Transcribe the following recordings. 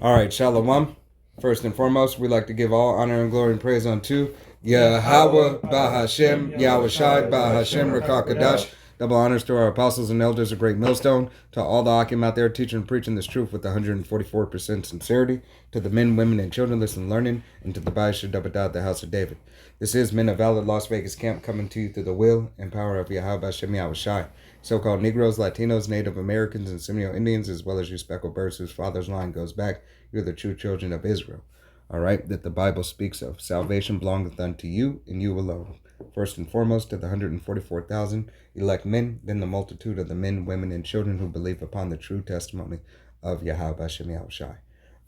All right, Shalom. First and foremost, we like to give all honor and glory and praise unto Yahweh Bahashem, Yahweh Shai Bahashem Rakakadash. Double honors to our apostles and elders of Great Millstone, to all the Akim out there teaching and preaching this truth with 144% sincerity, to the men, women, and children listening, learning, and to the Baisha Dabadah, the house of David. This is Men of Valor Las Vegas Camp coming to you through the will and power of Yahweh Bahashem Yahweh Shai. So-called Negroes, Latinos, Native Americans, and Seminole Indians, as well as you speckled birds whose father's line goes back, you're the true children of Israel. All right, that the Bible speaks of. Salvation belongeth unto you, and you alone. First and foremost, to the 144,000 elect men, then the multitude of the men, women, and children who believe upon the true testimony of Yahweh Hashem Yahweh Shai.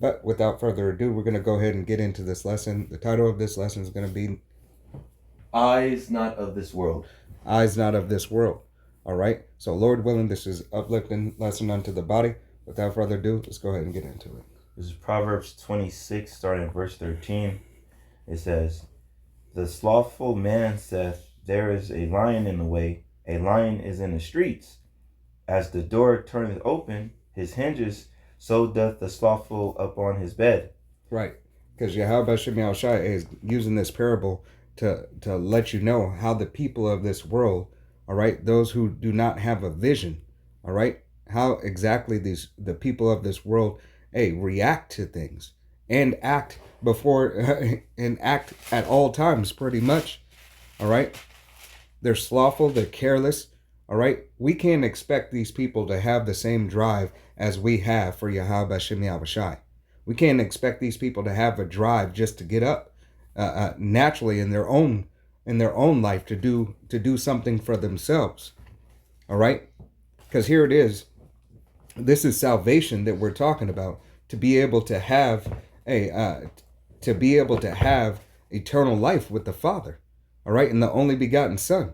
But without further ado, we're going to go ahead and get into this lesson. The title of this lesson is going to be Eyes Not of This World. Eyes Not of This World. All right, so Lord willing, this is uplifting lesson unto the body. Without further ado, let's go ahead and get into it. This is Proverbs 26, starting at verse 13. It says, "The slothful man saith, There is a lion in the way, a lion is in the streets. As the door turneth open, his hinges, so doth the slothful upon his bed." Right, because Yahweh Hashem Yahweh Shai is using this parable to let you know how the people of this world, all right, those who do not have a vision, all right, how exactly the people of this world react to things and act before and act at all times, pretty much. All right, they're slothful, they're careless. All right, we can't expect these people to have the same drive as we have for Yahweh Hashem Yahweh Shai. We can't expect these people to have a drive just to get up naturally in their own life to do something for themselves. All right, because here it is. This is salvation that we're talking about, to be able to have eternal life with the Father, all right, and the only begotten Son,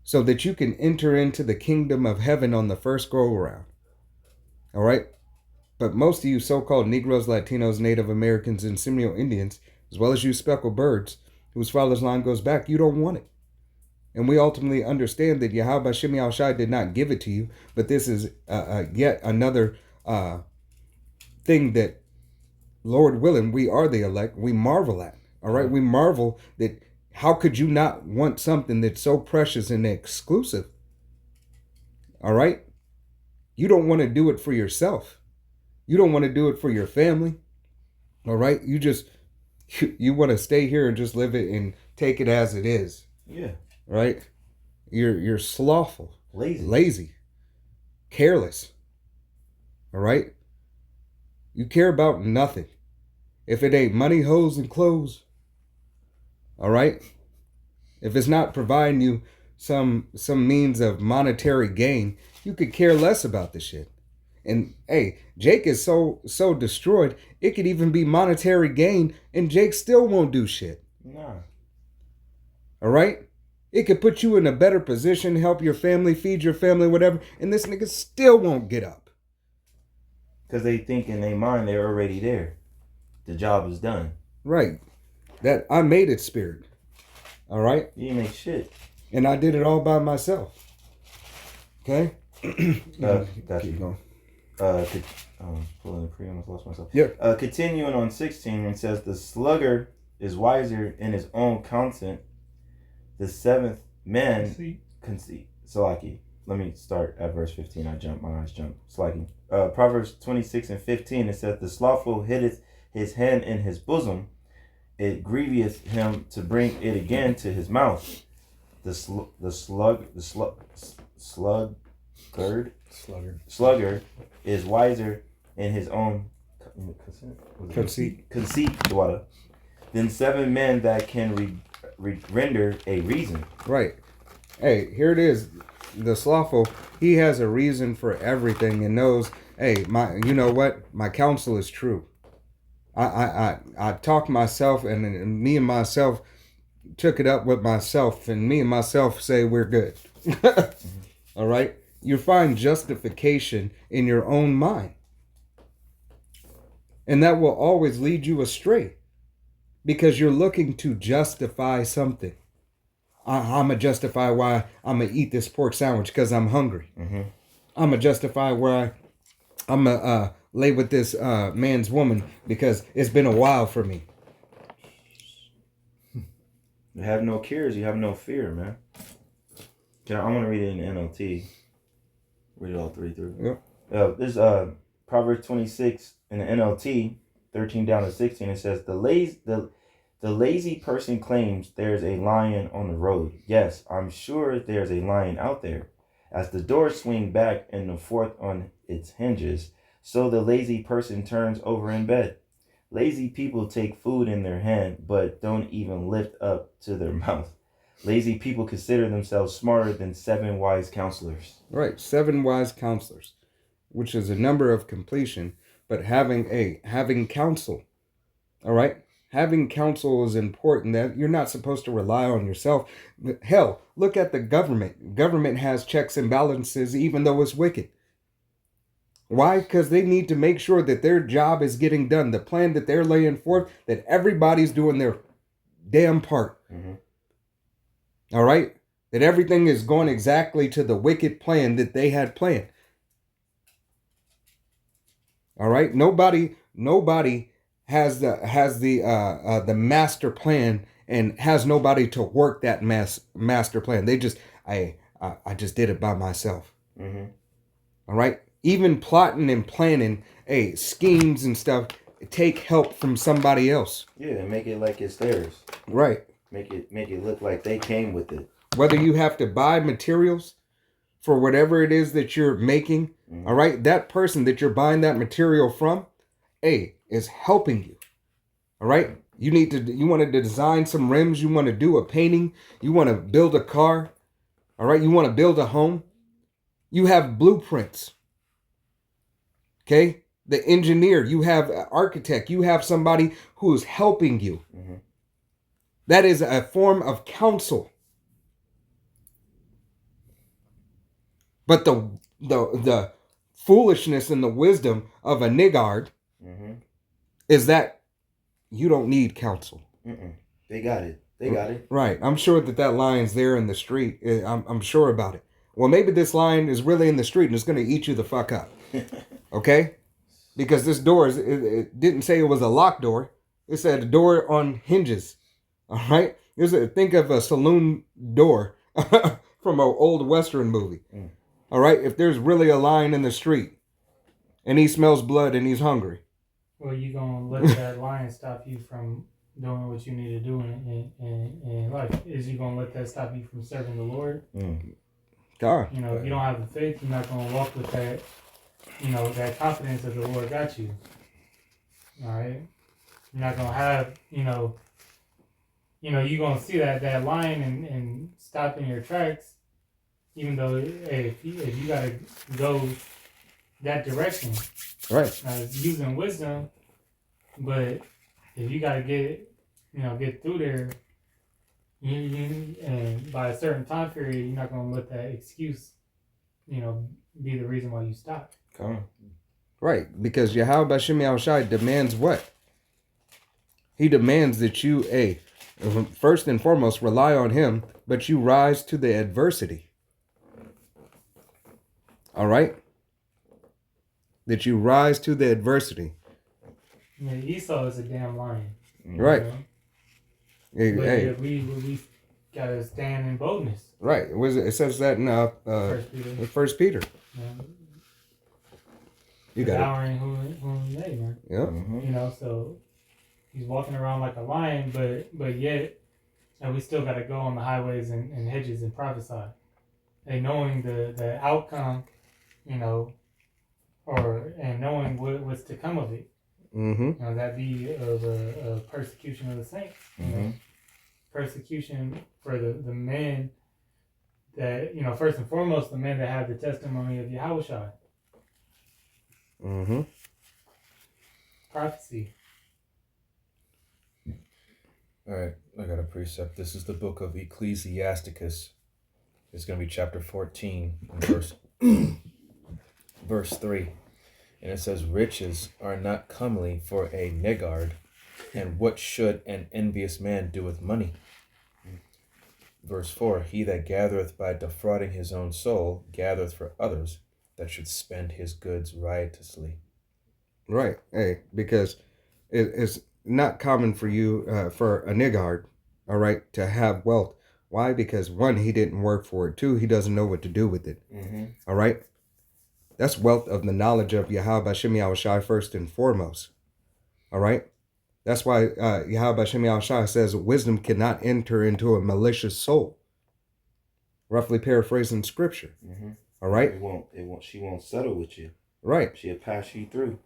so that you can enter into the kingdom of heaven on the first go around. All right, but most of you so-called Negroes, Latinos, Native Americans, and Seminole Indians, as well as you speckled birds whose father's line goes back, you don't want it. And we ultimately understand that Yahweh Hashem Yahweh Shai did not give it to you, but this is yet another thing that, Lord willing, we are the elect, we marvel at. All right, we marvel that how could you not want something that's so precious and exclusive? All right, you don't want to do it for yourself. You don't want to do it for your family. All right, you want to stay here and just live it and take it as it is. Yeah. Right? You're slothful, Lazy, careless. All right? You care about nothing. If it ain't money, hoes, and clothes, all right? If it's not providing you some means of monetary gain, you could care less about the shit. And hey, Jake is so destroyed, it could even be monetary gain, and Jake still won't do shit. Nah. All right? It could put you in a better position, help your family, feed your family, whatever, and this nigga still won't get up. Because they think in their mind they're already there. The job is done. Right. That I made it spirit. All right? You didn't make shit. And I did it all by myself. Okay? Got Keep you. going. Pulling the pre, I almost lost myself. Yeah. Continuing on 16, it says, "The sluggard is wiser in his own consent. The seventh man conceit." Salaki. Let me start at verse 15. My eyes jumped. Salaki. Proverbs 26 and 15, it says, "The slothful hiddeth his hand in his bosom. It grieveth him to bring it again to his mouth. The sluggard is wiser in his own conceit daughter, than seven men that can render a reason." Right. Hey, here it is. The slothful, he has a reason for everything and knows, hey, you know what? My counsel is true. I talk myself and me and myself took it up with myself, and me and myself say we're good. All right? You find justification in your own mind. And that will always lead you astray, because you're looking to justify something. I'm going to justify why I'm going to eat this pork sandwich because I'm hungry. Mm-hmm. I'm going to justify why I'm going to lay with this man's woman because it's been a while for me. You have no cares, you have no fear, man. I want to read it in NLT. Read it all three through. Yep. This Proverbs 26 in the NLT, 13 down to 16. It says, the lazy person claims there's a lion on the road. Yes, I'm sure there's a lion out there. As the doors swing back and the forth on its hinges, so the lazy person turns over in bed. Lazy people take food in their hand, but don't even lift up to their mouth. Lazy people consider themselves smarter than 7 wise counselors. Right, 7 wise counselors, which is a number of completion, but having counsel. All right? Having counsel is important. That you're not supposed to rely on yourself. Hell, look at the government. Government has checks and balances even though it's wicked. Why? Because they need to make sure that their job is getting done. The plan that they're laying forth, that everybody's doing their damn part. Mm-hmm. All right? That everything is going exactly to the wicked plan that they had planned. All right? Nobody has the master plan and has nobody to work that master plan. They just I just did it by myself. Mm-hmm. All right? Even plotting and planning, schemes and stuff, take help from somebody else. Yeah, make it like it's theirs. Right. Make it look like they came with it. Whether you have to buy materials for whatever it is that you're making, all right, that person that you're buying that material from, is helping you. All right? You want to design some rims, you want to do a painting, you want to build a car, all right? You want to build a home. You have blueprints. Okay? The engineer, you have an architect, you have somebody who is helping you. Mm-hmm. That is a form of counsel. But the foolishness and the wisdom of a niggard is that you don't need counsel. They got it. They got it. Right. I'm sure that lion's there in the street. I'm sure about it. Well, maybe this lion is really in the street and it's going to eat you the fuck up. Okay? Because this door, it didn't say it was a locked door. It said a door on hinges. All right? Think of a saloon door from an old Western movie. All right? If there's really a lion in the street and he smells blood and he's hungry. Well, you going to let that lion stop you from doing what you need to do in life? Is you going to let that stop you from serving the Lord? God. You know, if you don't have the faith, you're not going to walk with that, that confidence that the Lord got you. All right? You're not going to have, you're going to see that lion and stop in your tracks, even though if you got to go that direction. Right. Using wisdom, but if you got to get through there, and by a certain time period, you're not going to let that excuse, be the reason why you stop. Come on. Right, because Yahweh Bashim Yahushai demands what? He demands that you, first and foremost, rely on him, but you rise to the adversity. All right? That you rise to the adversity. Yeah, Esau is a damn lion. Right. But we gotta stand in boldness. Right. It says that in First Peter. You got Devouring whom he made, man. Yeah. So he's walking around like a lion, but yet, and we still gotta go on the highways and hedges and prophesy. And knowing the outcome, and knowing what's to come of it. That be of a persecution of the saints. Persecution for the men that, first and foremost, the men that have the testimony of Yahushua. Prophecy. All right, I got a precept. This is the book of Ecclesiasticus. It's going to be chapter 14, verse 3. And it says, riches are not comely for a niggard, and what should an envious man do with money? Verse 4, he that gathereth by defrauding his own soul gathereth for others that should spend his goods riotously. Right. Hey, because it's not common for you, for a niggard, all right, to have wealth. Why? Because one, he didn't work for it. Two, he doesn't know what to do with it. Mm-hmm. All right. That's wealth of the knowledge of Yahweh Bashem Yahushai first and foremost. All right. That's why Yahweh Bashem Yahushai says wisdom cannot enter into a malicious soul. Roughly paraphrasing scripture. Mm-hmm. All right. She won't settle with you. Right. She'll pass you through.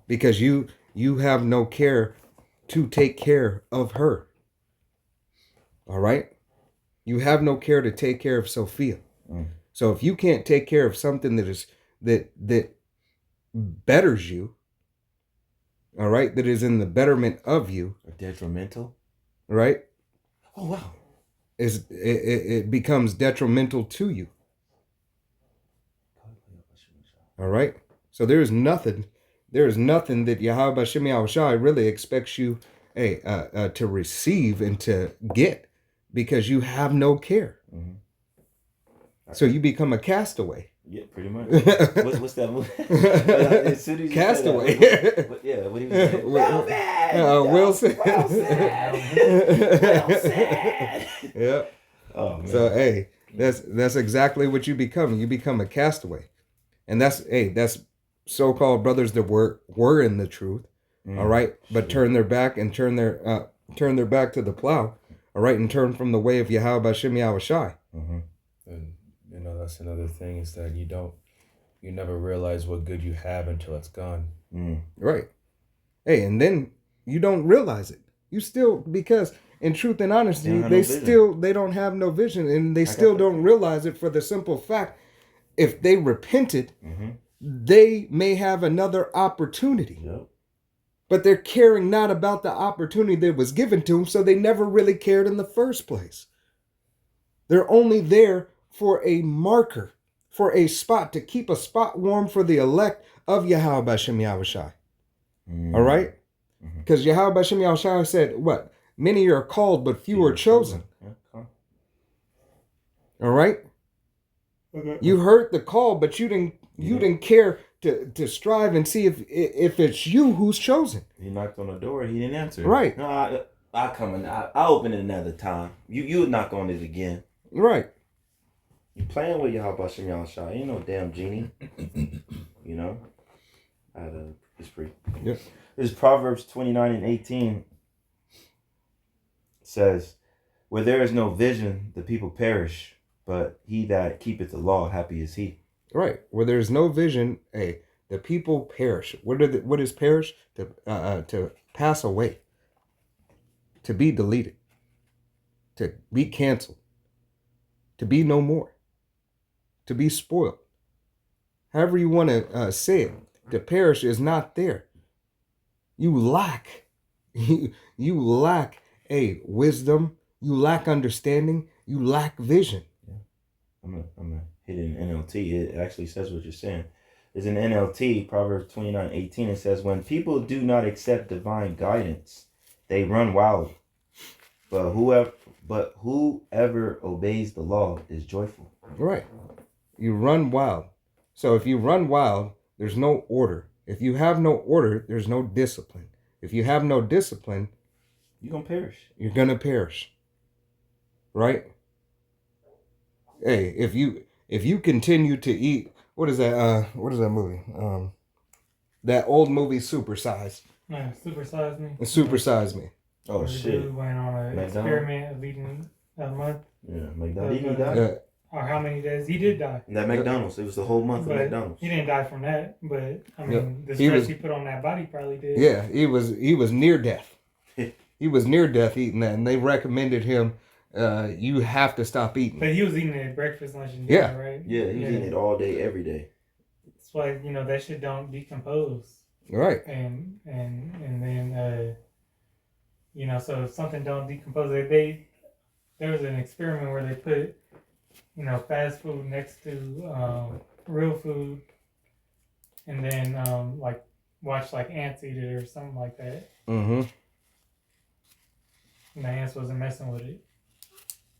Because you have no care to take care of her. All right? You have no care to take care of Sophia. Mm. So if you can't take care of something that betters you, all right, that is in the betterment of you, Or detrimental. right? Oh wow. It becomes detrimental to you. All right? So there is nothing that Yahweh Bashem Yahushai really expects you to receive and to get, because you have no care. Mm-hmm. So you become a castaway. Yeah, pretty much. What's that movie? As soon as you Castaway. said that, what he was saying? Will Smith. Well said. Well said. Yeah. Oh man. So hey, that's exactly what you become. You become a castaway, and that's so-called brothers that were in the truth. All right, but turn their back and turn their back to the plow. All right, and turn from the way of Yahweh Bashem Yahushai. Mm-hmm. And that's another thing, is that you never realize what good you have until it's gone. Mm. Right. Hey, and then you don't realize it. You still, because in truth and honesty, they don't have no vision, and they still don't realize it, for the simple fact, if they repented, Mm-hmm. they may have another opportunity. Yep. But they're caring not about the opportunity that was given to them, so they never really cared in the first place. They're only there for a marker, for a spot, to keep a spot warm for the elect of Yahweh Bashem Yahushai. Mm. All right? Mm-hmm. Because Yahweh Bashem Yahushai said, what? Many are called, but few are chosen. Yeah, come. All right? Okay. You heard the call, but you didn't care to strive and see if it's you who's chosen. He knocked on the door. He didn't answer. Right. No, I'll come in. I'll open it another time. You would knock on it again. Right. You playing with Yahweh Bashem Yahushua. You ain't no damn genie. You know? It's free. Yep. This is Proverbs 29:18. Says, where there is no vision, the people perish, but he that keepeth the law, happy is he. Right. Where there's no vision, the people perish. What is perish? To pass away. To be deleted. To be canceled. To be no more. To be spoiled. However you want to say it. To perish is not there. You lack. You lack wisdom. You lack understanding. You lack vision. I'm gonna hit it in NLT. It actually says what you're saying. There's an NLT, Proverbs 29:18. It says, when people do not accept divine guidance, they run wild. But whoever obeys the law is joyful. Right. You run wild. So if you run wild, there's no order. If you have no order, there's no discipline. If you have no discipline, You're gonna perish. you're gonna perish. Right? Hey, if you continue to eat, what is that movie? That old movie Super Size. Man, Supersize Me. Super Size Me. Oh Where the shit. dude went on an McDonald's? experiment of eating a month. Yeah, McDonald's. He died. Yeah. Or how many days? He did die. That McDonald's. It was the whole month of But McDonald's. he didn't die from that. But I mean, the He stress was- he put on that body probably did. Yeah, he was near death. He was near death eating that, and they recommended him, you have to stop eating. But he was eating it at breakfast, lunch, and Yeah. dinner, right? Yeah, he was eating it all day, every day. That's why that shit don't decompose, Right. and then so if something don't decompose, there was an experiment where they put fast food next to real food, and then watch like ants eat it or something like that. Mm-hmm. And the ants wasn't messing with it.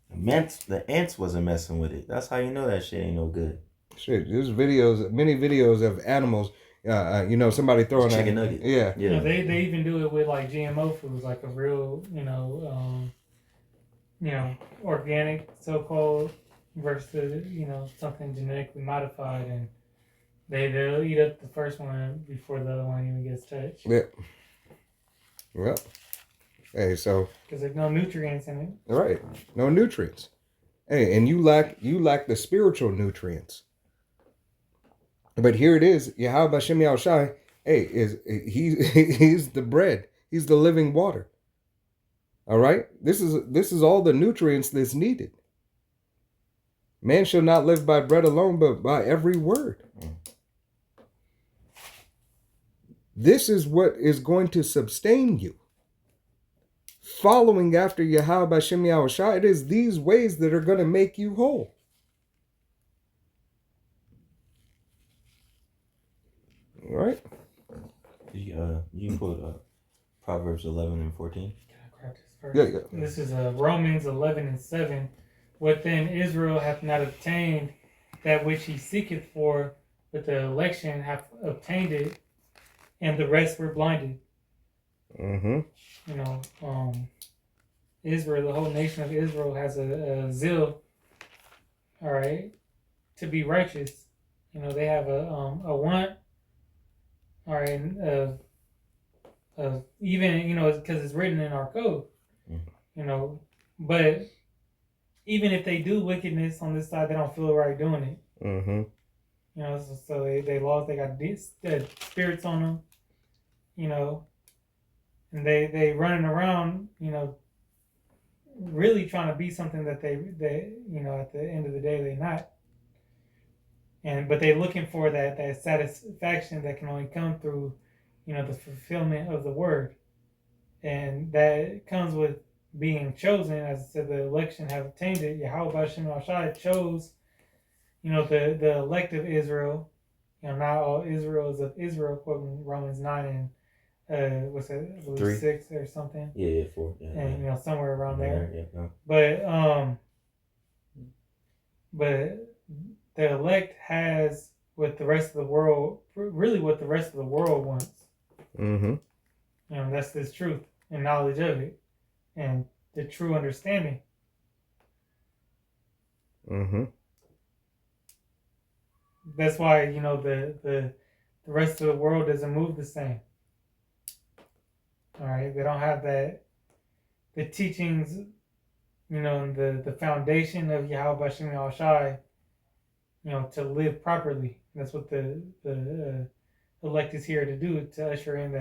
The ants wasn't messing with it. That's how you know that shit ain't no good. Shit, there's many videos of animals somebody throwing Chicken a nugget. Yeah. You Yeah. know, they even do it with like GMO foods, like a real, organic so-called versus, something genetically modified, and they'll eat up the first one before the other one even gets touched. Yeah. Well, hey, so Because there's no nutrients in it. right, no nutrients. Hey, and you lack the spiritual nutrients. But here it is, Yahweh Bashem Yahushai, he's the bread. He's the living water. All right? This is all the nutrients that's needed. Man shall not live by bread alone, but by every word. This is what is going to sustain you. Following after Yahweh Bashem Yahushai, it is these ways that are going to make you whole. All right? You can pull it up. Proverbs 11 and 14. Can I grab this first? Yeah. This is Romans 11 and 7. What then Israel hath not obtained that which he seeketh for, but the election hath obtained it, and the rest were blinded. Mm-hmm. Israel, the whole nation of Israel has a zeal, all right, to be righteous. They have a want, all right, of even, because it's written in our code, but even if they do wickedness on this side, they don't feel right doing it. Mm-hmm. So they lost, they got spirits on them, and they running around, really trying to be something that they at the end of the day they're not. But they're looking for that satisfaction that can only come through, the fulfillment of the word, and that comes with being chosen. As I said, the election have obtained it. Yahweh Bashem Yahushai chose, the elect of Israel. Not all Israel is of Israel, quoting Romans 9 and what's that? I believe 3. 6 or something. Yeah, 4. Yeah, And somewhere around there. Yeah. But the elect has what the rest of the world, really what the rest of the world wants. Mm-hmm. That's this truth and knowledge of it, and the true understanding. Mm-hmm. That's why the rest of the world doesn't move the same. All right, they don't have the teachings, and the foundation of Yahweh Bashem Yahushai, to live properly. That's what the elect is here to do, to usher in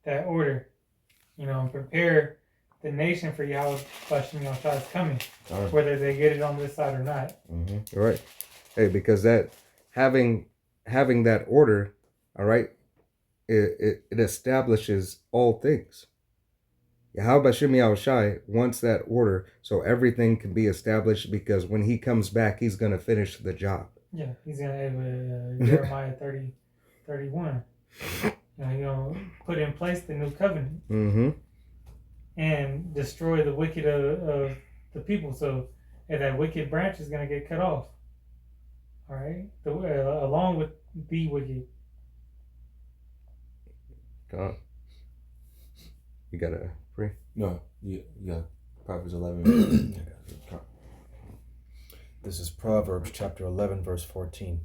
that order, and prepare the nation for Yahweh Bashem Yahushui's coming, whether they get it on this side or not. Mm-hmm. Right. Hey, because that having that order, all right, it establishes all things. Yahweh Bashem Yahushai wants that order so everything can be established, because when he comes back, he's going to finish the job. Yeah, he's going to have Jeremiah 30:31. He's going to put in place the new covenant. Mm-hmm. And destroy the wicked of the people. So that wicked branch is going to get cut off. All right? Along with the wicked. God. You got to pray? No, yeah. Proverbs 11. This is Proverbs chapter 11, verse 14.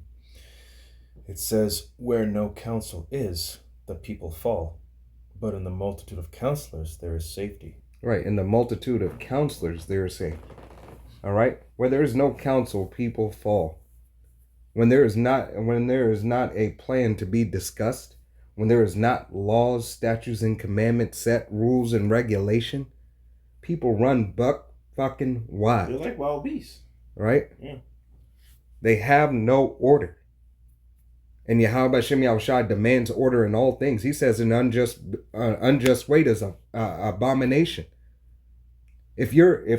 It says, "Where no counsel is, the people fall. But in the multitude of counselors, there is safety." Right. In the multitude of counselors, there is safety. All right. Where there is no counsel, people fall. When there is not a plan to be discussed, when there is not laws, statutes, and commandments set, rules and regulation, people run buck fucking wild. They're like wild beasts. Right? Yeah. They have no order. And Yahweh Bashem Yahushai demands order in all things. He says an unjust weight is an abomination. If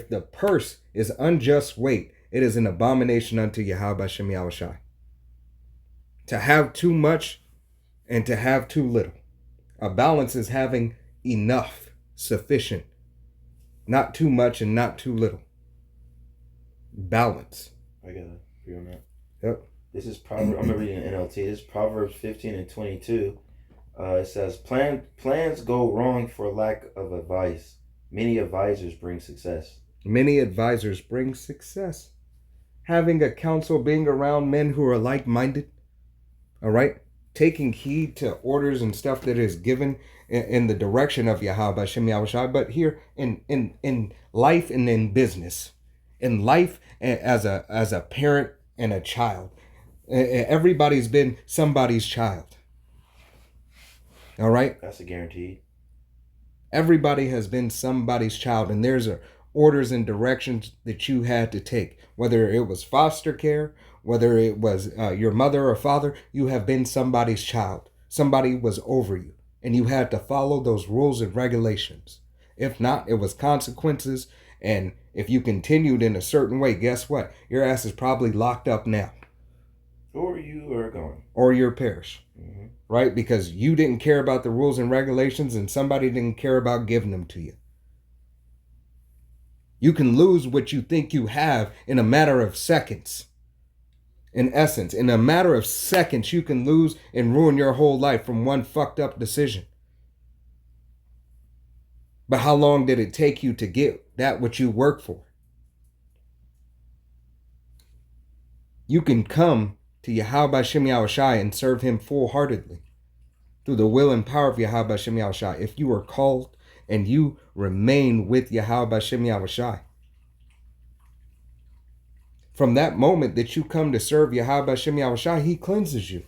the purse is unjust weight, it is an abomination unto Yahweh Bashem Yahushai. To have too much and to have too little. A balance is having enough, sufficient. Not too much and not too little. Balance. I gotta agree on that. Yep. This is Proverbs. I'm reading the NLT. This is Proverbs 15:22. It says, plans go wrong for lack of advice. Many advisors bring success. Many advisors bring success. Having a counsel, being around men who are like-minded, all right? Taking heed to orders and stuff that is given in the direction of Yahweh Shem Yahushai, but here in life and in business, in life as a parent and a child, everybody's been somebody's child. All right? That's a guarantee. Everybody has been somebody's child, and there's orders and directions that you had to take. Whether it was foster care, whether it was your mother or father, you have been somebody's child. Somebody was over you, and you had to follow those rules and regulations. If not, it was consequences, and if you continued in a certain way, guess what? Your ass is probably locked up now. Or you are gone. Or you're perished. Mm-hmm. Right? Because you didn't care about the rules and regulations and somebody didn't care about giving them to you. You can lose what you think you have in a matter of seconds. In essence, in a matter of seconds, you can lose and ruin your whole life from one fucked up decision. But how long did it take you to get that which you work for? You can come to Yahweh Shem Yahushai and serve him full-heartedly through the will and power of Yahweh Shem Yahushai if you are called and you remain with Yahweh Shem Yahushai. From that moment that you come to serve Yahweh Shem Yahushai, he cleanses you.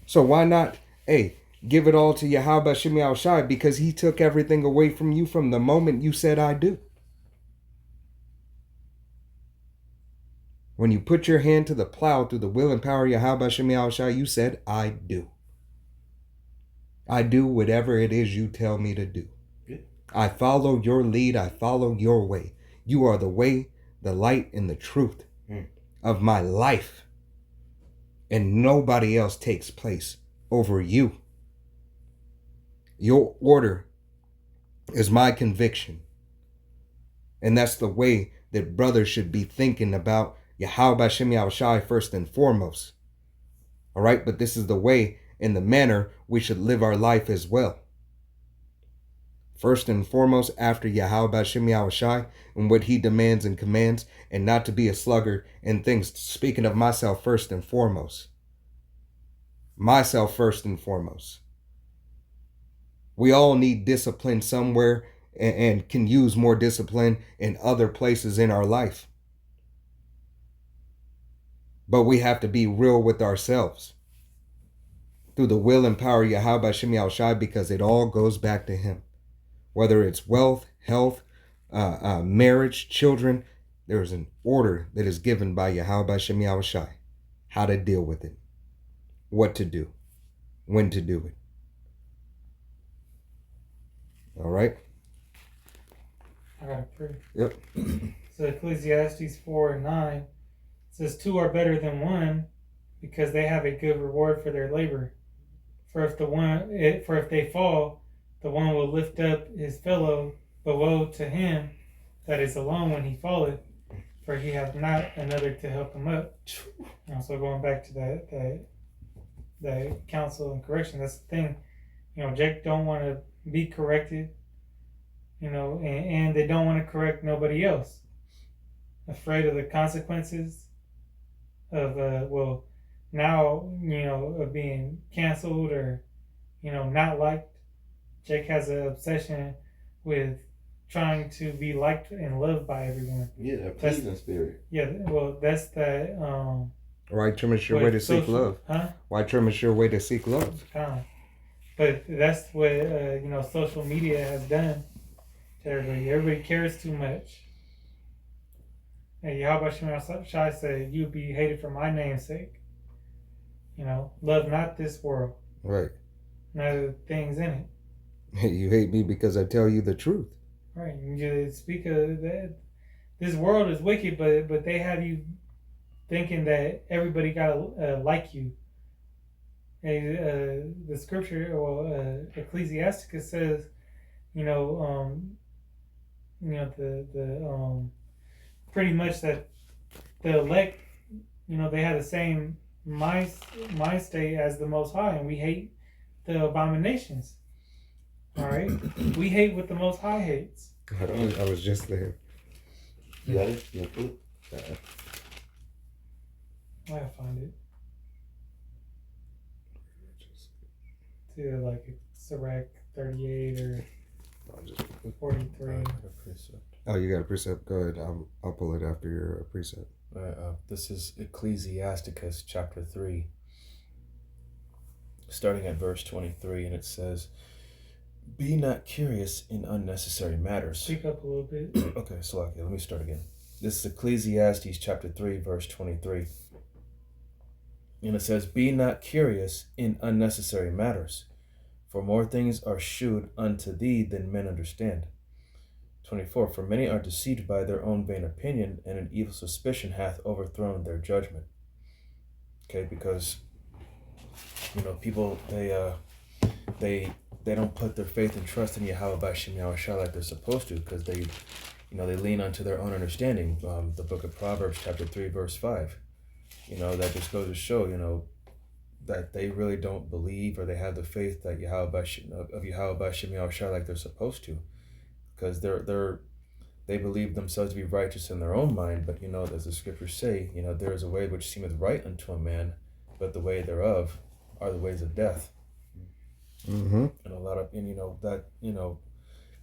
So why not, give it all to Yahweh Shem Yahushai, because he took everything away from you from the moment you said, I do. When you put your hand to the plow through the will and power of Yahweh Shem Yahushai, you said, I do. I do whatever it is you tell me to do. Good. I follow your lead. I follow your way. You are the way, the light, and the truth of my life. And nobody else takes place over you. Your order is my conviction. And that's the way that brothers should be thinking about Yahweh Shem Yahushai first and foremost. All right, but this is the way and the manner we should live our life as well. First and foremost, after Yahweh Shem Yahushai and what he demands and commands, and not to be a sluggard and things. Speaking of myself first and foremost. Myself first and foremost. We all need discipline somewhere and can use more discipline in other places in our life. But we have to be real with ourselves through the will and power of Yahweh Shem Yahushai, because it all goes back to him. Whether it's wealth, health, marriage, children, there's an order that is given by Yahweh Shem Yahushai. How to deal with it. What to do. When to do it. All right? I gotta pray. Yep. So Ecclesiastes 4:9 says, 2 are better than one, because they have a good reward for their labor. For if they fall, the one will lift up his fellow, but woe to him that is alone when he falleth, for he hath not another to help him up. So going back to that counsel and correction, that's the thing. Jake don't want to be corrected, and they don't want to correct nobody else. Afraid of the consequences of of being canceled or not liked. Jake has an obsession with trying to be liked and loved by everyone. Yeah, that pleasing spirit. Yeah, well, that's that. Why trim is your way to seek love? Huh? Why trim is your way to seek love? But that's what social media has done to everybody. Everybody cares too much. And Yahweh Shem Yahushai said, "You be hated for my name's sake." Love not this world. Right. Neither the things in it. You hate me because I tell you the truth. Right. You speak of that. This world is wicked, but they have you thinking that everybody gotta like you. And the scripture, Ecclesiasticus says, pretty much that the elect, they have the same my state as the Most High, and we hate the abominations. All right, we hate what the Most High hates. I was just there. You got it? You got it? I gotta find it. To like Sirach 38 or I'll just, 43. oh, you got a precept? Go ahead. I'll pull it after your precept. This is Ecclesiasticus chapter 3, starting at verse 23, and it says, "Be not curious in unnecessary matters." Speak up a little bit. Okay, so okay, let me start again. This is Ecclesiastes chapter 3, verse 23. And it says, "Be not curious in unnecessary matters, for more things are shewed unto thee than men understand." 24. "For many are deceived by their own vain opinion, and an evil suspicion hath overthrown their judgment." Okay, because people they don't put their faith and trust in Yahweh B'Shem Yahushua like they're supposed to, because they lean onto their own understanding. The book of Proverbs chapter 3 verse 5. That just goes to show, that they really don't believe, or they have the faith that Yahweh B'Shem Yahushua like they're supposed to, because they believe themselves to be righteous in their own mind. But as the scriptures say, there is a way which seemeth right unto a man, but the way thereof are the ways of death. Mm-hmm. And a lot of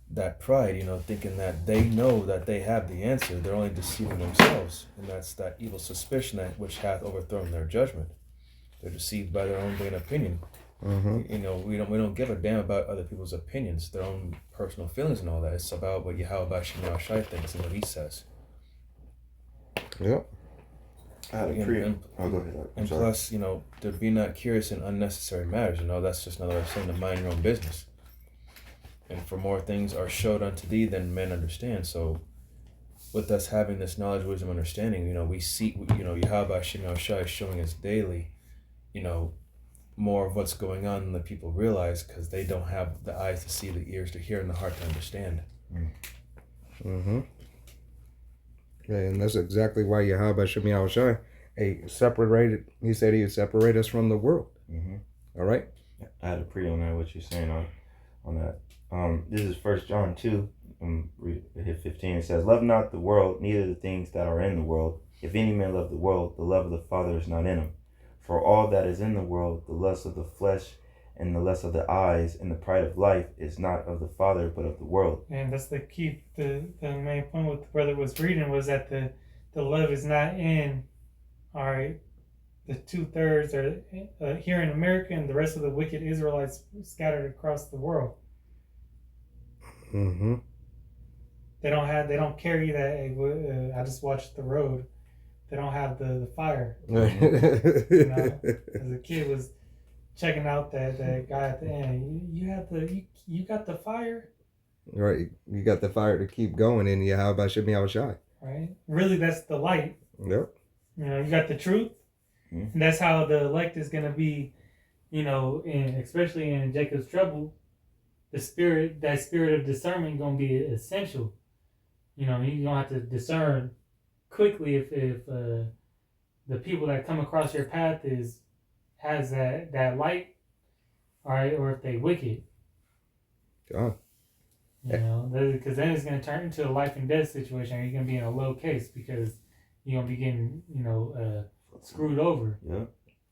that pride, thinking that they know that they have the answer, they're only deceiving themselves, and that's that evil suspicion that which hath overthrown their judgment. They're deceived by their own vain opinion. Mm-hmm. We don't give a damn about other people's opinions, their own personal feelings and all that. It's about what Yahweh B'Shem Yahushua thinks and what he says. Yep. I had a go ahead. And plus, to be not curious in unnecessary matters. That's just another way of saying to mind your own business. And for more things are showed unto thee than men understand. So, with us having this knowledge, wisdom, understanding, we see, Yahweh B'Shem Yahushua is showing us daily, more of what's going on than the people realize, because they don't have the eyes to see, the ears to hear, and the heart to understand. Mm-hmm. Yeah, and that's exactly why Yahweh B'Shem Yahushua separated. He said he would separate us from the world. Mm-hmm. All right. I had a pre on that. What you're saying on that. This is 1 John 2. Hit 15. It says, "Love not the world, neither the things that are in the world. If any man love the world, the love of the Father is not in him. For all that is in the world, the lust of the flesh, and the lust of the eyes, and the pride of life, is not of the Father, but of the world." And that's the key. The main point what the brother was reading was that the love is not in, all right, the 2/3 are here in America, and the rest of the wicked Israelites scattered across the world. Mm-hmm. They don't carry that. I just watched The Road. They don't have the fire. As a kid was checking out that guy at the end. You got the fire. Right. You got the fire to keep going in Yahweh B'Shem Yahushua. Right. Really, that's the light. Yep. You got the truth. Mm-hmm. And that's how the elect is gonna be. Especially in Jacob's trouble, that spirit of discernment gonna be essential. You're gonna have to discern quickly if the people that come across your path has that light, all right, or if they wicked. God. Because then it's gonna turn into a life and death situation. You're gonna be in a low case because you're gonna be getting screwed over. Yeah.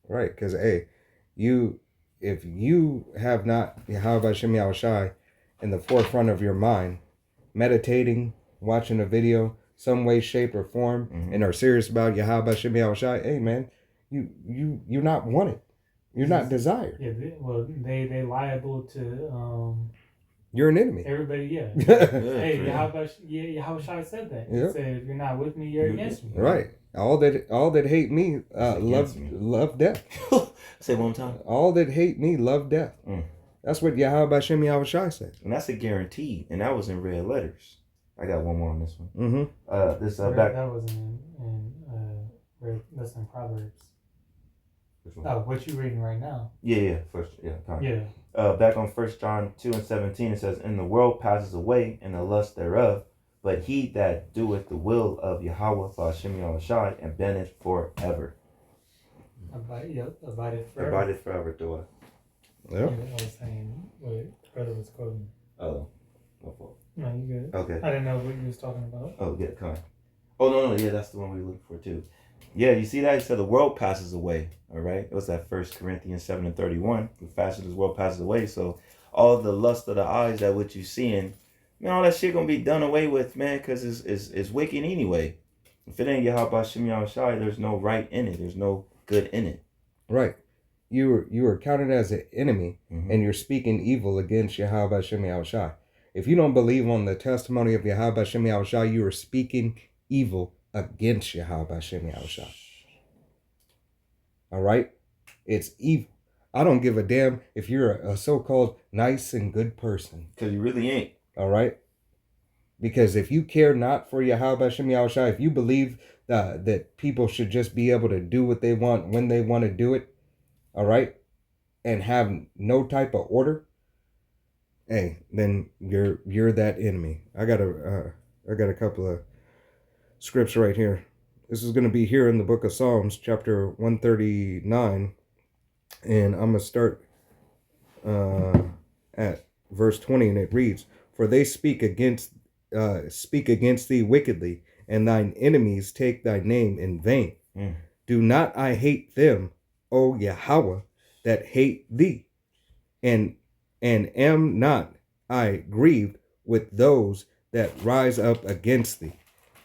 Right. Because if you have not Yahweh B'Shem Yahushua in the forefront of your mind, meditating, watching a video, some way, shape, or form, mm-hmm. and are serious about Yahweh B'Shem Yahushua, hey man, you're not wanted. You're not desired. Yeah, they liable to you're an enemy. everybody. Yeah. Hey, Yahweh said that. Yeah. He said, "If you're not with me, you're against me." Right. All that hate me love death. Say it one time. All that hate me love death. Mm. That's what Yahweh B'Shem Yahushua said. And that's a guarantee. And that was in red letters. I got one more on this one. Mm-hmm. That wasn't in that's in Proverbs. Which one? Oh, what you reading right now? Yeah. Back on 1 John 2:17, it says, "And the world passes away, and the lust thereof, but he that doeth the will of Yahweh B'Shem Yahushua abideth forever." Abided forever. Abided forever, do it. Yep. I was saying what brother was quoting. Oh, my fault. No, you good. Okay. I didn't know what you was talking about. Oh, yeah, come on. Oh, no, yeah, that's the one we were looking for, too. Yeah, you see that? It said the world passes away, all right? It was that 1 Corinthians 7:31. The fashion of this world passes away. So all the lust of the eyes, that what you seeing, man, all that shit gonna be done away with, man, because it's wicked anyway. If it ain't Yahweh Shem Yahushai, there's no right in it. There's no good in it. Right. You were counted as an enemy, and you're speaking evil against Yahweh Shem Yahushai. If you don't believe on the testimony of Yahweh Shem Yahushai, you are speaking evil against Yahweh Shem Yahushai. All right? It's evil. I don't give a damn if you're a so-called nice and good person. Because you really ain't. All right? Because if you care not for Yahweh Shem Yahushai, if you believe that people should just be able to do what they want when they want to do it, all right, and have no type of order, hey, then you're that enemy. I got a couple of scripts right here. This is going to be here in the book of Psalms, chapter 139, and I'm going to start at verse 20, and it reads, "For they speak against thee wickedly, and thine enemies take thy name in vain. Do not I hate them, O Yahweh, that hate thee? And am not I grieved with those that rise up against thee?"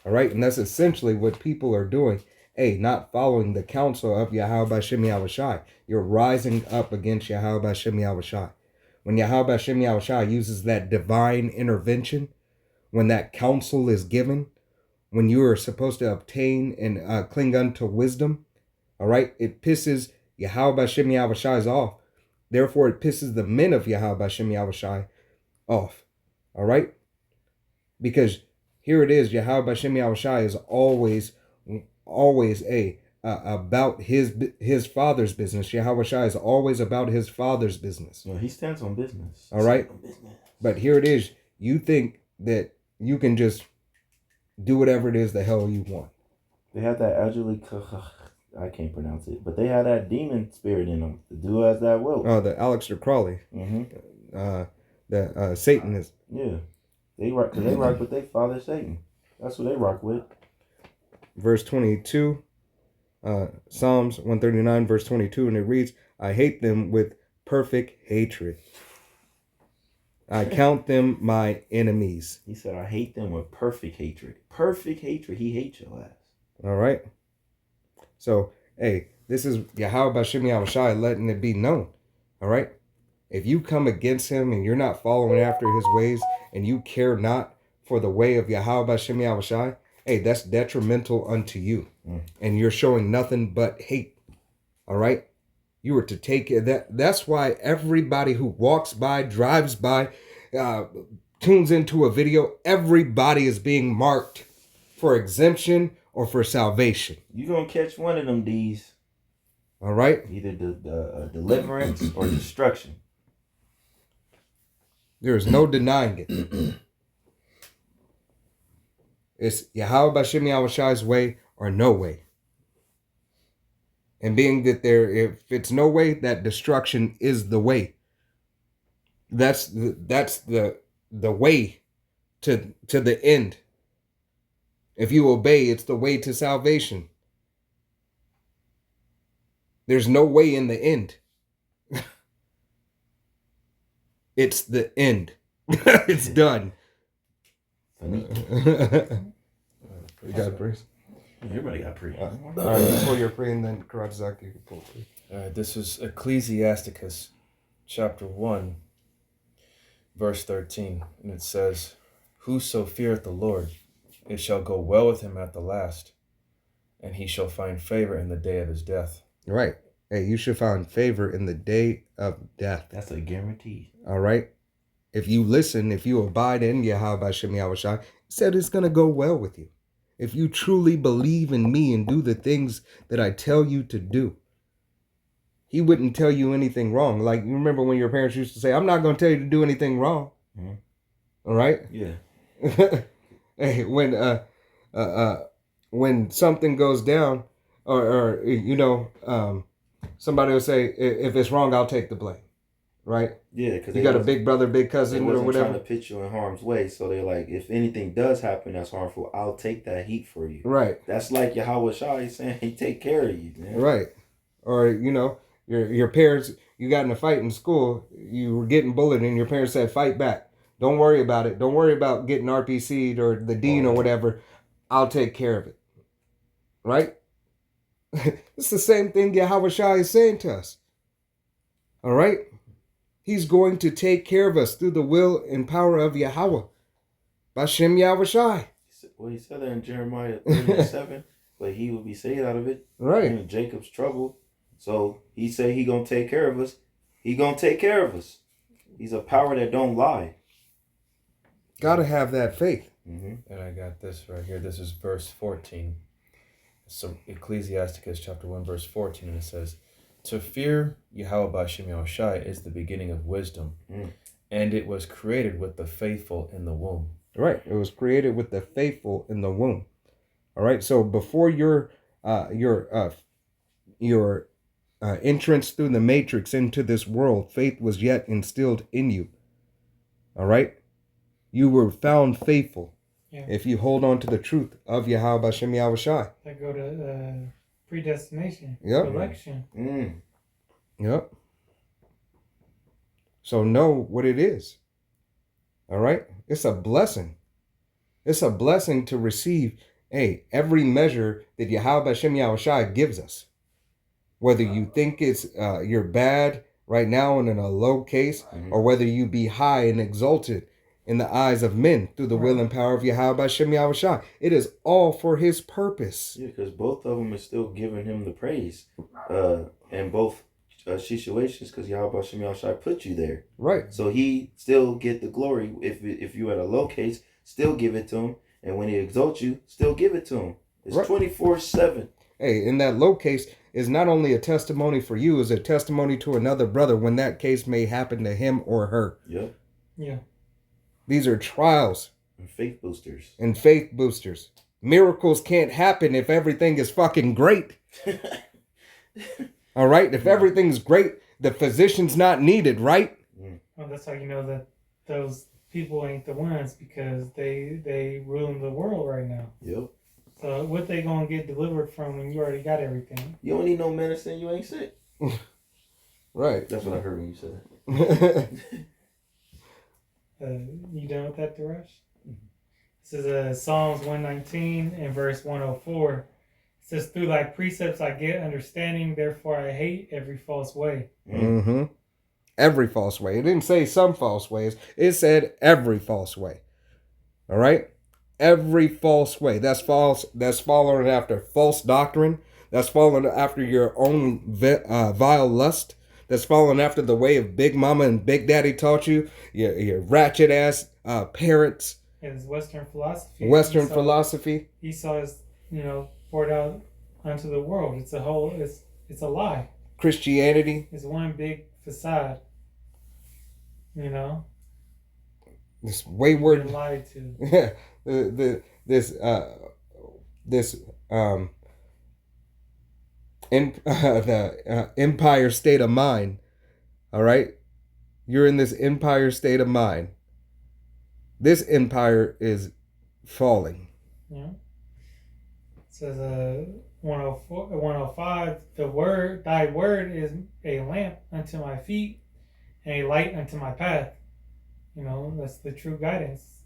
All right, and that's essentially what people are doing. Hey, not following the counsel of Yahweh Shem Yahushai. You're rising up against Yahweh Shem Yahushai. When Yahweh Shem Yahushai uses that divine intervention, when that counsel is given, when you are supposed to obtain and cling unto wisdom, all right, it pisses Yahweh Shem Yahushai off. Therefore, it pisses the men of Yahweh Shem Yahushai off. All right? Because here it is, Yahweh Shem Yahushai is always about his father's business. Yahweh Shai is always about his father's business. No, he stands on business. All right? But here it is. You think that you can just do whatever it is the hell you want. They have that I can't pronounce it, but they have that demon spirit in them to do as that will. Oh, the Aleister Crowley. The Satanist. Yeah. They rock with their father Satan. That's what they rock with. Verse 22, Psalms 139, verse 22, and it reads, "I hate them with perfect hatred. I count them my enemies." He said, "I hate them with perfect hatred." Perfect hatred. He hates your ass. All right. So, hey, this is Yahweh Shem Yahushai letting it be known. All right. If you come against him and you're not following after his ways and you care not for the way of Yahweh Shem Yahushai, hey, that's detrimental unto you. And you're showing nothing but hate. All right. You were to take that. That's why everybody who walks by, drives by, tunes into a video, everybody is being marked for exemption or for salvation. You're going to catch one of them D's. All right. Either deliverance or destruction. There is no denying it. It's Yahweh Shem Yahushai's way or no way. And being that if it's no way, that destruction is the way. That's the way to the end. If you obey, it's the way to salvation. There's no way in the end. It's the end. It's done. You got a praise? Everybody got pre. All right, pull your pre and then Karadzaki can pull pre. All right, this is Ecclesiasticus chapter 1, verse 13. And it says, "Whoso feareth the Lord, it shall go well with him at the last, and he shall find favor in the day of his death." Right. Hey, you should find favor in the day of death. That's a guarantee. All right. If you listen, if you abide in Yahweh Shem Yahushai, he said it's going to go well with you. If you truly believe in me and do the things that I tell you to do, he wouldn't tell you anything wrong. Like, you remember when your parents used to say, "I'm not going to tell you to do anything wrong." Mm-hmm. All right. Yeah. Hey, when something goes down, or somebody will say, if it's wrong, I'll take the blame. Right? Yeah, because You got a big brother, big they cousin, or wasn't whatever. trying to put you in harm's way. So they're like, if anything does happen that's harmful, I'll take that heat for you. Right. That's like Yahweh Shai saying he take care of you, man. Right. Or, you know, your parents, you got in a fight in school, you were getting bullied, and your parents said, fight back. Don't worry about it. Don't worry about getting RPC'd or the dean or whatever. I'll take care of it. Right? It's the same thing Yahweh Shai is saying to us. All right? He's going to take care of us through the will and power of Yahweh. Bashem Yahweh Shai. Well, he said that in Jeremiah 37, but he will be saved out of it. Right. In Jacob's trouble. So he said he gonna take care of us. He gonna take care of us. He's a power that don't lie. Gotta have that faith. Mm-hmm. And I got this right here. This is verse 14. So Ecclesiasticus chapter 1, verse 14, and it says, to fear Yahweh B'Shem Yahushai is the beginning of wisdom, and it was created with the faithful in the womb. Right. It was created with the faithful in the womb. All right. So before your entrance through the matrix into this world, faith was yet instilled in you. All right. You were found faithful. Yeah. If you hold on to the truth of Yahweh B'Shem Yahushai. That go to predestination. Yep. Election. Yep. So know what it is. All right. It's a blessing. It's a blessing to receive, every measure that Yahweh B'Shem Yahushai gives us. Whether you think it's you're bad right now and in a low case, or whether you be high and exalted in the eyes of men through the will and power of Yahweh B'Shem Yahushai. It is all for his purpose. Yeah, because both of them are still giving him the praise. In both situations, because Yahweh B'Shem Yahushai put you there. Right. So he still get the glory. If you at a low case, still give it to him. And when he exalts you, still give it to him. It's Right. 24/7. In that low case is not only a testimony for you, is a testimony to another brother when that case may happen to him or her. Yep. Yeah. These are trials And faith boosters. and faith boosters. Miracles can't happen if everything is fucking great. All right? If everything's great, the physician's not needed, right? Well, that's how you know that those people ain't the ones, because they ruling the world right now. Yep. So what they gonna get delivered from when you already got everything? You don't need no medicine. You ain't sick. Right. That's what I heard when you said that. You done with that, Darash? This is Psalms 119 and verse 104. It says, through thy precepts I get understanding, therefore I hate every false way. Mm-hmm. Every false way. It didn't say some false ways. It said every false way. All right? Every false way. That's false. That's following after false doctrine. That's following after your own vile lust. That's following after the way of Big Mama and Big Daddy taught you. Your ratchet ass parents. It's Western philosophy. Western philosophy. Esau is, poured out unto the world. It's a whole. It's a lie. Christianity. It's one big facade. This wayward. Been lied to. the empire state of mind. All right, you're in this empire state of mind. This empire is falling. Yeah. It says 105, thy word is a lamp unto my feet and a light unto my path. That's the true guidance,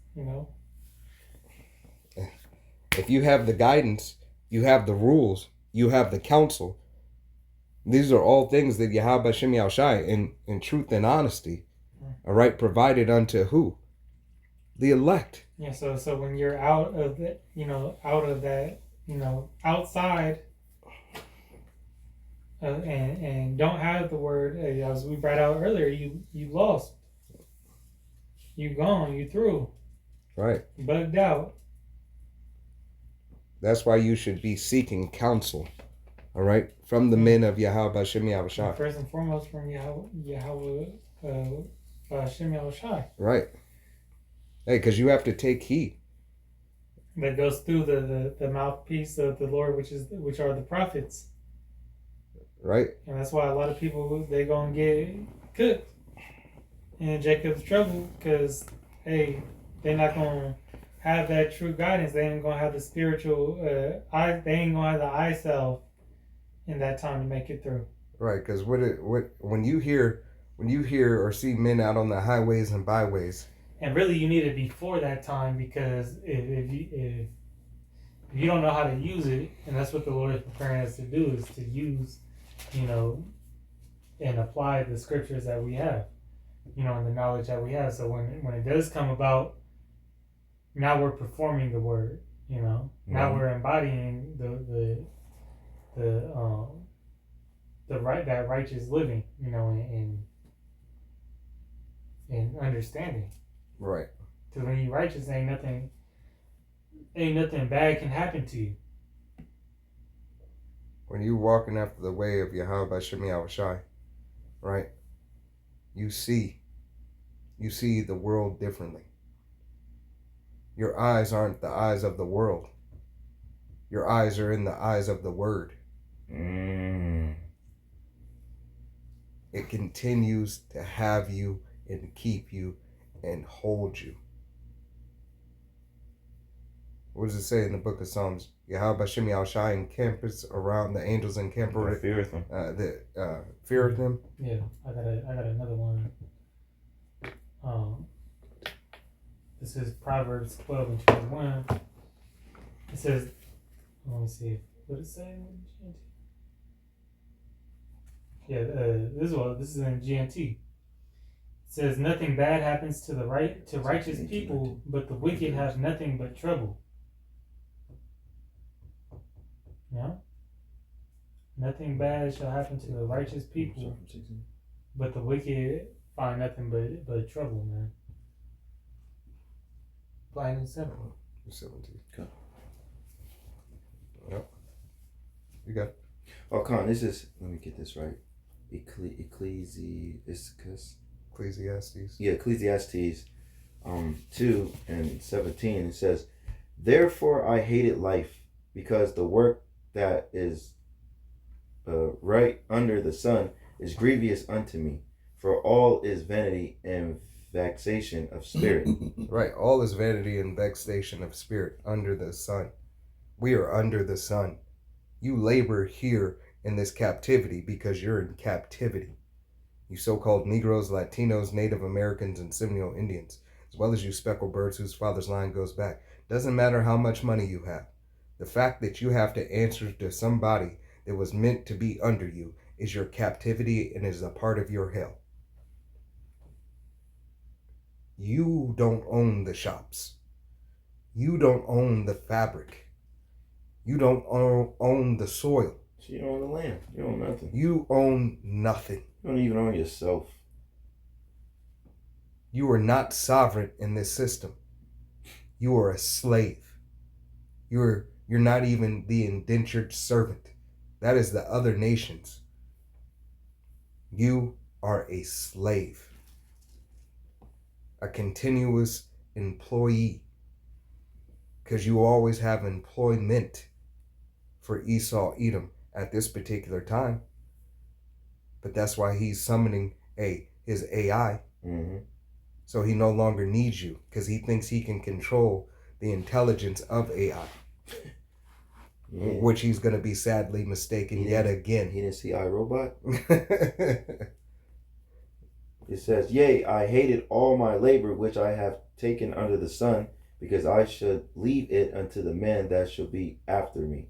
If you have the guidance, you have the rules, you have the counsel. These are all things that Yahweh B'Shem Yahushai in truth and honesty, all right, provided unto who? The elect. Yeah, so when you're out of that, outside and don't have the word, as we brought out earlier, you lost. You gone, you through. Right. Bugged out. That's why you should be seeking counsel, all right, from the men of Yahweh B'Shem Yahushai. First and foremost from Yahweh B'Shem Yahushai. Right. Hey, because you have to take heed. That goes through the mouthpiece of the Lord, which are the prophets. Right? And that's why a lot of people, they gonna get cooked in Jacob's trouble, because, hey, they're not gonna have that true guidance. They ain't gonna have the spiritual eye. They ain't gonna have the eye salve in that time to make it through. Right, because when you hear or see men out on the highways and byways, And really, you need it before that time, because if you don't know how to use it, and that's what the Lord is preparing us to do, is to use, and apply the scriptures that we have, and the knowledge that we have. So when it does come about, now we're performing the word, now we're embodying that righteous living, and understanding. right? Because when you're righteous, ain't nothing bad can happen to you. When you walking after the way of Yahweh Bashem Yahushai, right? You see the world differently. Your eyes aren't the eyes of the world. Your eyes are in the eyes of the Word. It continues to have you and keep you and hold you. What does it say in the book of Psalms? Yahweh Bashem Yahushai encampeth around, the angels encamp around. Feareth him. Feareth him. Yeah, I got another one. This is Proverbs 12:21. It says, let me see, what it say? Yeah, this is in GNT. It says, nothing bad happens to righteous people, but the wicked have nothing but trouble. Yeah? Nothing bad shall happen to the righteous people, but the wicked find nothing but trouble, man. Plain and simple. 17. Okay. Yep. You got it. Oh, Con, this is, let me get this right. Ecclesiastes. Yeah, Ecclesiastes 2:17. It says, therefore I hated life, because the work that is right under the sun is grievous unto me, for all is vanity and vexation of spirit. Right. All is vanity and vexation of spirit under the sun. We are under the sun. You labor here in this captivity because you're in captivity. You so-called Negroes, Latinos, Native Americans, and Seminole Indians, as well as you speckled birds whose father's line goes back. Doesn't matter how much money you have. The fact that you have to answer to somebody that was meant to be under you is your captivity and is a part of your hell. You don't own the shops. You don't own the fabric. You don't own the soil. So you don't own the land. You own nothing. You own nothing. You don't even own yourself. You are not sovereign in this system. You are a slave. You're not even the indentured servant. That is the other nations. You are a slave. A continuous employee. Because you always have employment for Esau, Edom at this particular time. But that's why he's summoning his AI. Mm-hmm. So he no longer needs you because he thinks he can control the intelligence of AI. Yeah. Which he's going to be sadly mistaken yet again. He didn't see iRobot? It says, yea, I hated all my labor which I have taken under the sun, because I should leave it unto the man that shall be after me.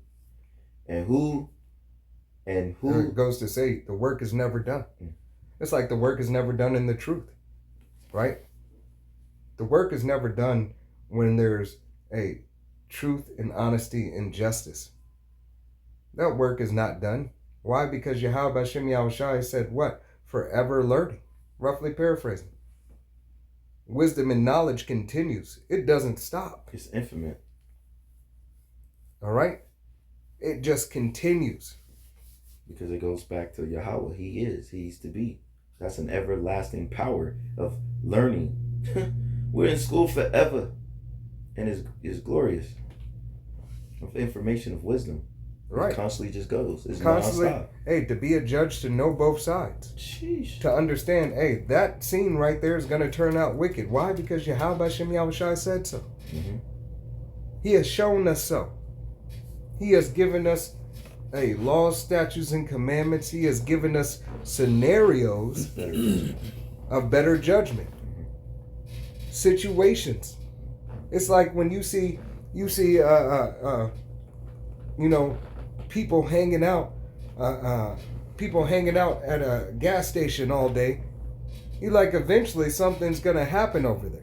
And who it goes to say the work is never done. It's like the work is never done in the truth, right? The work is never done when there's a truth and honesty and justice. That work is not done. Why? Because Yahweh Bashem Yahushai said what? Forever learning. Roughly paraphrasing. Wisdom and knowledge continues. It doesn't stop. It's infinite. All right? It just continues. Because it goes back to Yahweh. He's to be. That's an everlasting power of learning. We're in school forever. And it's glorious. Of information, of wisdom. Right. It constantly just goes. It's Constantly. nonstop. Hey, to be a judge, to know both sides. Sheesh. To understand, hey, that scene right there is going to turn out wicked. Why? Because Yahweh Hashem Yahushai said so. Mm-hmm. He has shown us so. He has given us laws, statutes, and commandments. He has given us scenarios of better judgment. Situations. It's like when you see, people hanging out, at a gas station all day. You like eventually something's gonna happen over there.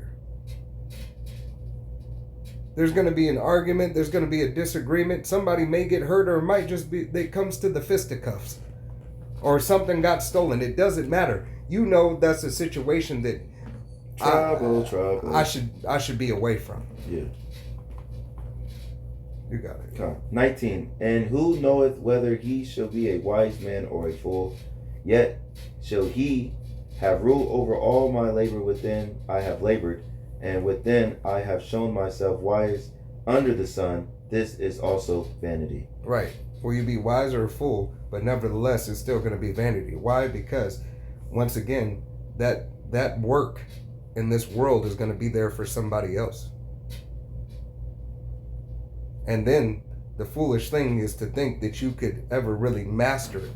There's going to be an argument. There's going to be a disagreement. Somebody may get hurt, or it might just be it comes to the fisticuffs, or something got stolen. It doesn't matter. You know that's a situation that Trouble. I should be away from. Yeah. You got it. Okay. 19. And who knoweth whether he shall be a wise man or a fool? Yet shall he have rule over all my labor within I have labored. And within I have shown myself wise under the sun. This is also vanity. Right. Will you be wise or a fool? But nevertheless, it's still going to be vanity. Why? Because, once again, that work in this world is going to be there for somebody else. And then the foolish thing is to think that you could ever really master it.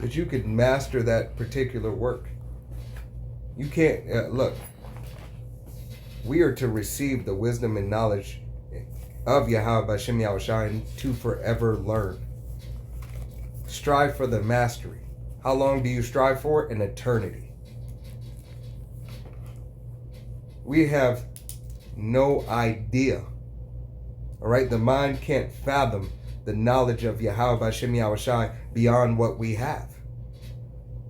That you could master that particular work. You can't, look, we are to receive the wisdom and knowledge of Yahweh Hashem Yahushai to forever learn. Strive for the mastery. How long do you strive for? An eternity. We have no idea. All right, the mind can't fathom the knowledge of Yahweh Hashem Yahushai beyond what we have.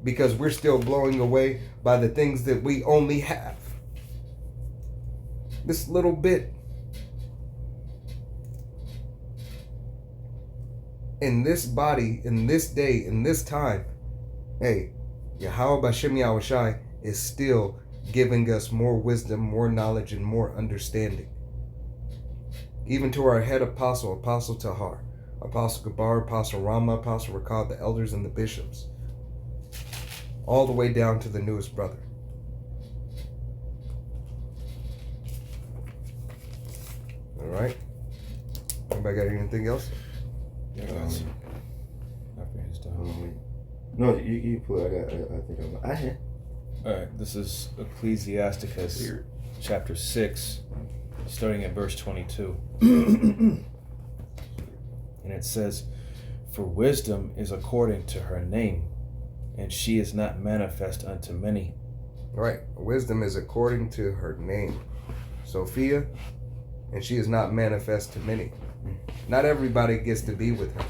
Because we're still blowing away by the things that we only have. This little bit. In this body, in this day, in this time, hey, Yahweh Hashem Yahushai is still giving us more wisdom, more knowledge, and more understanding. Even to our head apostle, Apostle Tahar, Apostle Gabar, Apostle Rama, Apostle Rakad, the elders and the bishops. All the way down to the newest brother. All right. Anybody got anything else? No, you pull it. I had. All right, this is Ecclesiasticus chapter 6, starting at verse 22. And it says, "For wisdom is according to her name, and she is not manifest unto many." Right. Wisdom is according to her name, Sophia, and she is not manifest to many. Not everybody gets to be with her.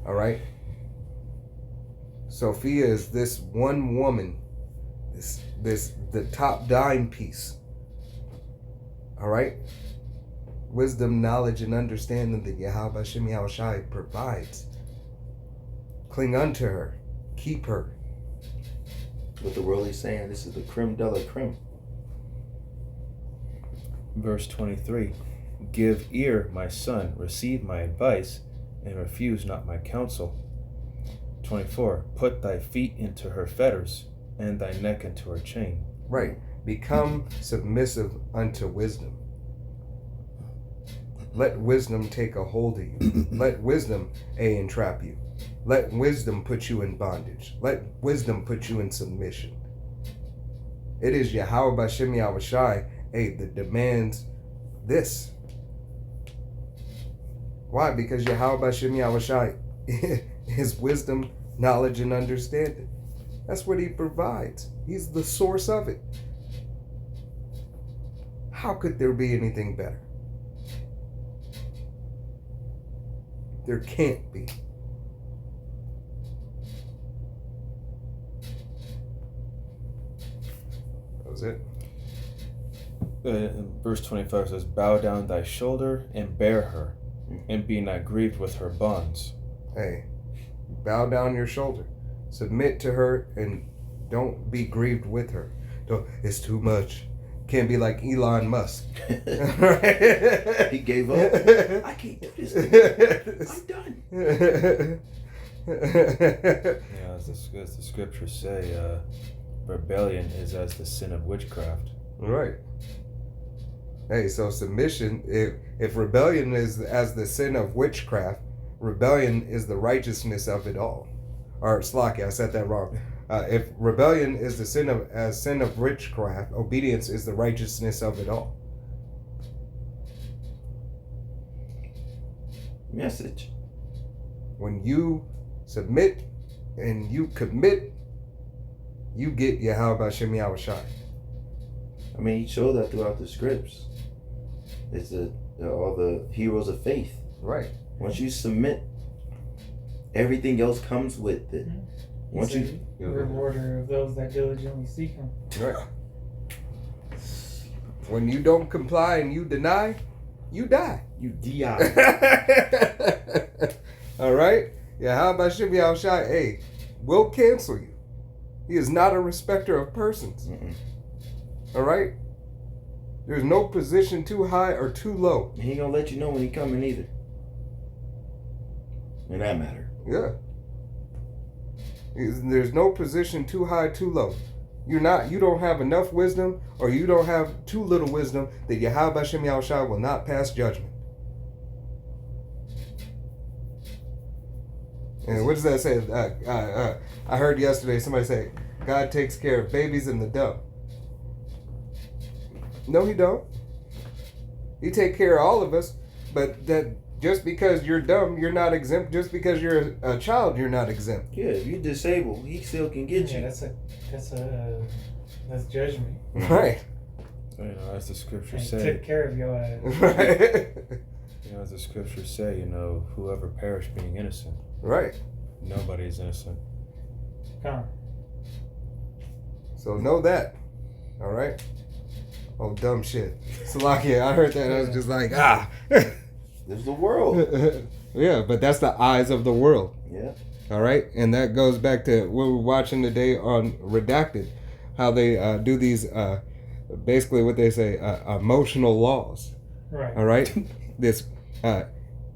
All right. Sophia is this one woman, the top dime piece. All right. Wisdom, knowledge, and understanding that Yahweh Hashem Yahushai provides. Cling unto her. Keep her. What the world is saying, this is the creme de la creme. Verse 23, "Give ear, my son, receive my advice, and refuse not my counsel." 24, "Put thy feet into her fetters, and thy neck into her chain." Right. Become submissive unto wisdom. Let wisdom take a hold of you. Let wisdom entrap you. Let wisdom put you in bondage. Let wisdom put you in submission. It is Yahweh Hashem Yahushai that demands this. Why? Because Yahweh Hashem Yahushai is wisdom, knowledge, and understanding. That's what he provides. He's the source of it. How could there be anything better? There can't be. That was it. Verse 25 says, "Bow down thy shoulder and bear her, and be not grieved with her bonds." Hey, bow down your shoulder. Submit to her and don't be grieved with her. Don't, it's too much. can't be like Elon Musk. He gave up. I can't do this. I'm done. Yeah, as the scriptures say, rebellion is as the sin of witchcraft. Right. Hey, so submission, if rebellion is as the sin of witchcraft, rebellion is the righteousness of it all. Or Slaki, I said that wrong. If rebellion is the sin of witchcraft, obedience is the righteousness of it all. Message. When you submit and you commit, you get Yahweh Shem Yahushai. I mean, he showed that throughout the scripts. It's all the heroes of faith. Right. Once you submit, everything else comes with it. Once He's you a rewarder of those that diligently seek him. Right. When you don't comply and you deny, you die. you di. All right? Yeah, how about Shem Yahushai? Hey, we'll cancel you. He is not a respecter of persons. Mm-mm. All right? There's no position too high or too low. He ain't gonna let you know when he coming either. In that matter. Yeah. There's no position too high, too low. You don't have enough wisdom, or you don't have too little wisdom that Yahweh Shem Yahushai will not pass judgment. And what does that say? I heard yesterday somebody say, God takes care of babies and the dumb. No, he don't. He take care of all of us, but that just because you're dumb, you're not exempt. Just because you're a child, you're not exempt. Yeah, if you're disabled, he still can get Yeah, you. that's judgment. Right. You know, as the scriptures And say, took care of your ass. Right. you know, as the scriptures say, you know, whoever perished being innocent, Right. nobody is innocent. Come. So know that. All right. Oh, dumb shit. Salakia, I heard that. I was just like, ah. There's the world. Yeah, but that's the eyes of the world. Yeah. All right. And that goes back to what we were watching today on Redacted, how they do these, basically what they say, emotional laws. Right. All right. This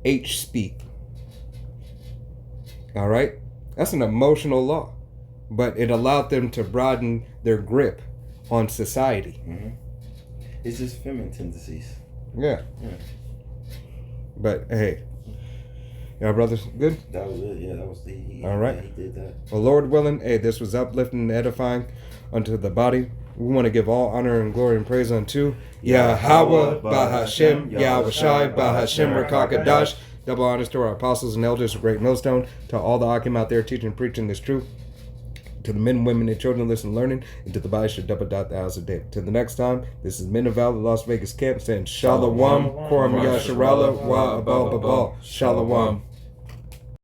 H speak. All right. That's an emotional law, but it allowed them to broaden their grip on society. Mm-hmm. It's just feminine tendencies. Yeah. Yeah. But hey, y'all brothers, good? That was it. Yeah, that was the. All right. Yeah, he did that. Well, Lord willing, hey, this was uplifting and edifying unto the body. We want to give all honor and glory and praise unto Yahweh, Bahashem, Yahushai, Bahashem, Rakakadash. Double honors to our apostles and elders of Great Millstone, to all the Akim out there teaching and preaching this truth, to the men, women, and children listening, learning, and to the body should double dot the hours a day. Till the next time, this is Men of Valley, Las Vegas Camp, saying Shalom, Koram Yasharala, Wa Abal Babal, Shalom.